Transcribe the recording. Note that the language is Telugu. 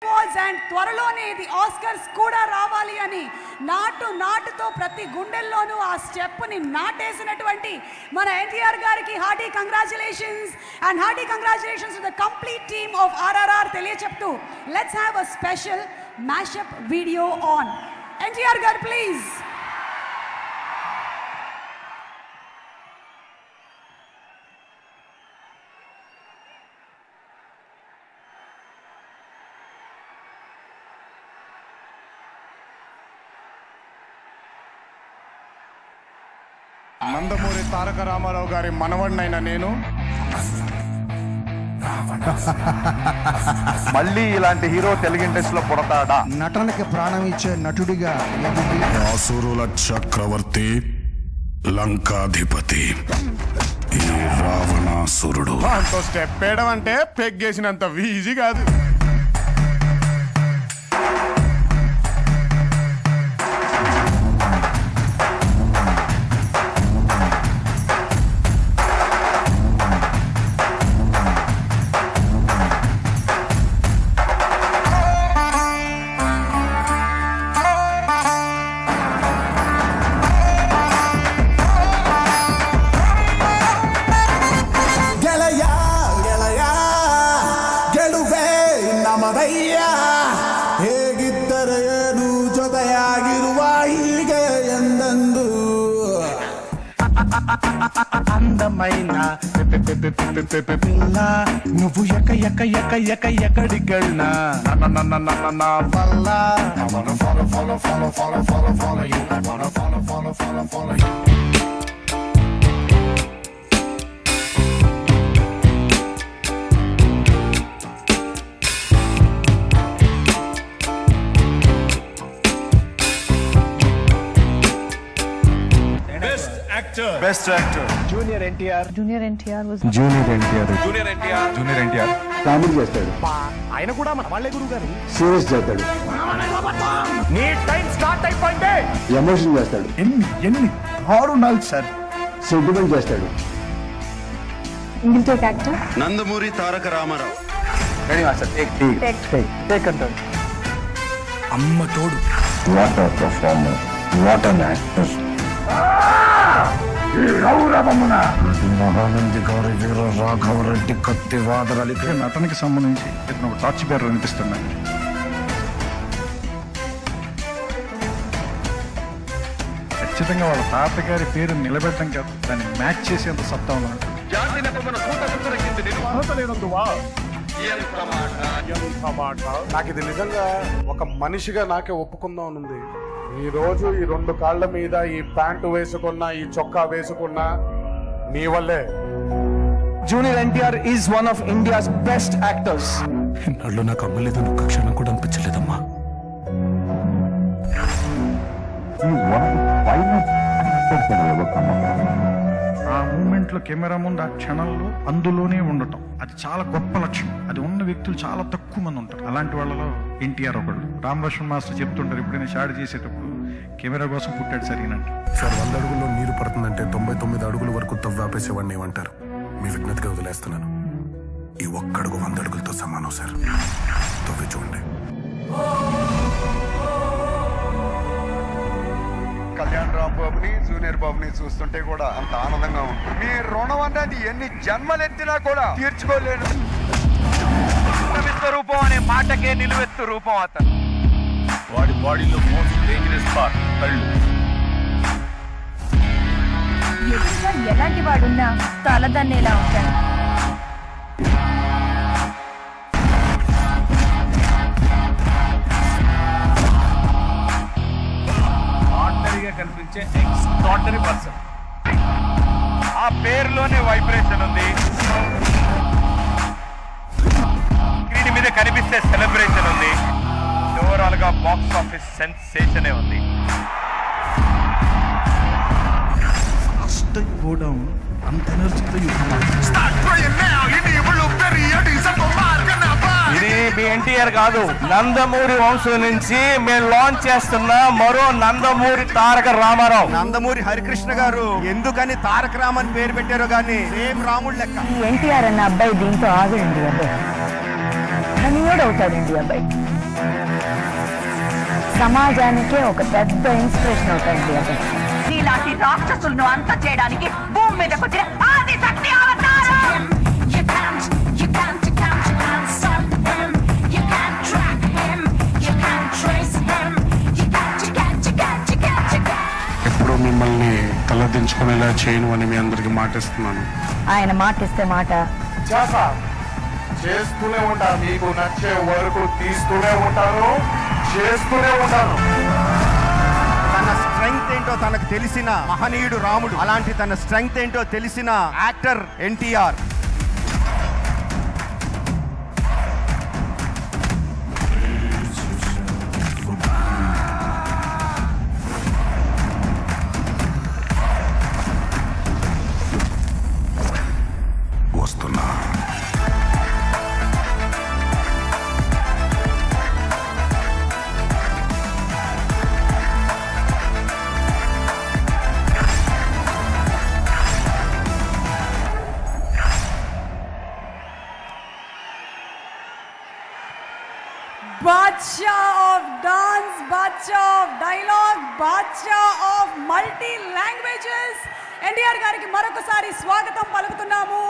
అండ్ త్వరలోనే ఇది ఆస్కర్స్ కూడా రావాలి అని నాటుతో ప్రతి గుండెల్లోనూ ఆ స్టెప్ ని నాటేసినటువంటి మన ఎన్టీఆర్ గారికి hearty congratulations and hearty congratulations to the complete team of RRR తెలియచెప్తూ let's have a special mashup video on NTR గారు ప్లీజ్. నందమూరి తారక రామారావు గారి మనవడినైన నేను మళ్ళీ ఇలాంటి హీరో తెలుగు ఇండస్ట్రీలో పుడతాడా? నటనకి ప్రాణం ఇచ్చే నటుడిగా అసురుల చక్రవర్తి, లంకాధిపతి, ఈ రావణాసురుడు. అంతో స్టెప్ వేయడం అంటే పెగ్గేసినంత ఈజీ కాదు. ಹೇಗಿದ್ದರೇನು ಜೊತೆಯಾಗಿರುವ ಹೀಗೆ ಎಂದೆಂದು అందమైన పిల్ల నువ్వు ఎక్కడికెళ్ళినా నా వల్ల best actor junior NTR comedy చేస్తాడు, ఆయన కూడా మన వాళ్ళే గురువు గారు. సీరియస్ చేస్తాడు, నీ టైం స్టార్ట్ అయిపోయింది. ఎమోషన్ చేస్తాడు, ఎన్ని హారు ఉండాలి సార్. సెంటిమెంట్ చేస్తాడు. నందమూరి తారక రామారావు. అమ్మ తోడు. What are performer, what an actor. Mahanandi గారి వీర రాఘవరెడ్డి కత్తి వాదరాలికి నటనకి సంబంధించి ఒక టార్చ్ బేర్ అనిపిస్తున్నాయి. ఖచ్చితంగా వాళ్ళ తాతగారి పేరు నిలబెట్టడం కాదు, దాన్ని మ్యాచ్ చేసేంత సత్తా ఉన్నాడు. నాకు ఇది నిజంగా ఒక మనిషిగా నాకే ఒప్పుకుందాం ఉంది. ఈ రోజు ఈ రెండు కాళ్ళ మీద ఈ ప్యాంటు వేసుకున్నా, ఈ చొక్కా వేసుకున్నా నీ వల్లే. Junior NTR is one of India's best actors. ఇన్నాళ్ళు నాకు అవ్వలేదని ఒక్క క్షణం కూడా అనిపించలేదమ్మా. ఆ మూమెంట్ లో కెమెరా ముందు ఆ క్షణంలో అందులోనే ఉండటం అది చాలా గొప్ప లక్షణం. అది ఉన్న వ్యక్తులు చాలా తక్కువ మంది ఉంటారు. అలాంటి వాళ్ళలో ఎన్టీఆర్ ఒకళ్ళు. రామ్ లక్ష్మణ్ మాస్టర్ చెప్తుంటారు, ఎప్పుడైనా షాట్ చేసేటప్పుడు కెమెరా కోసం పుట్టాడు సరిగినట్టు. సార్ 100 అడుగుల్లో నీరు పడుతుందంటే 99 అడుగుల వరకు తవ్వాపేసేవాడిని ఏమంటారు? మీ విజ్ఞతగా వదిలేస్తున్నాను. ఈ ఒక్కడుగు 100 అడుగులతో సమానం సార్. తవ్వి చూడండి. కళ్యాణ్ రామ్ బాబుని, జూనియర్ బాబుని చూస్తుంటే కూడా అంత ఆనందంగా ఉంటుంది. మీ రుణం అనేది ఎన్ని జన్మలెత్తినా కూడా తీర్చుకోలేను. విశ్వరూపం అనే మాటకే నిలువెత్తు రూపం అతను. వాడి బాడీలో మోస్ట్ డేంజరస్ పార్ట్ కళ్ళు. ఎదురుగా ఎలాంటి వాడున్నా తలదన్నేలా ఉంటాడు. ఆర్డినరీగా కనిపించే ఎక్స్ట్రార్డినరీ పర్సన్. ఆ పేరులోనే వైబ్రేషన్ ఉంది. స్క్రీన్ మీద కనిపిస్తే సెలబ్రేషన్ ఉంది. ఓవరాల్ గా బాక్స్ ఆఫీస్ సెన్సేషనే ఉంది. అంత ఎనర్జీతో ఇది మీ ఎన్టీఆర్ కాదు, నందమూరి వంశం నుంచి మేము లాంచ్ చేస్తున్న మరో నందమూరి తారక రామారావు. నందమూరి హరికృష్ణ గారు ఎందుకని తారక రామన్ పేరు పెట్టారో గానీ సేమ్ రాముడు లెక్క. ఎన్టీఆర్ అన్న అబ్బాయి దీంతో ఆగండి అబ్బాయి, అవుతాడండి అబ్బాయి. సమాజానికే ఒక పెద్ద ఇన్స్పిరేషన్ అవుతుంది అది. నీలాంటి రాక్షసులను అంత చేయడానికి భూమి మీద వచ్చిన ఆది శక్తి అవతారం. ఎప్పుడూ మిమ్మల్ని తలదించుకునేలా చేయను అని మీ అందరికి మాటిస్తున్నాను. ఆయన మాటిస్తే మాట చేస్తూనే ఉంటాను. మీకు నచ్చే వరకు తీస్తూనే ఉంటాను, చేస్తూనే ఉంటాను. తన స్ట్రెంగ్త్ ఏంటో తనకు తెలిసిన మహనీయుడు రాముడు, అలాంటి తన స్ట్రెంగ్త్ ఏంటో తెలిసిన యాక్టర్ ఎన్టీఆర్. వస్తున్నా. Badshah of dance, Badshah of dialogue, Badshah of multi languages. NTR గారికి మరొకసారి స్వాగతం పలుకుతున్నాము.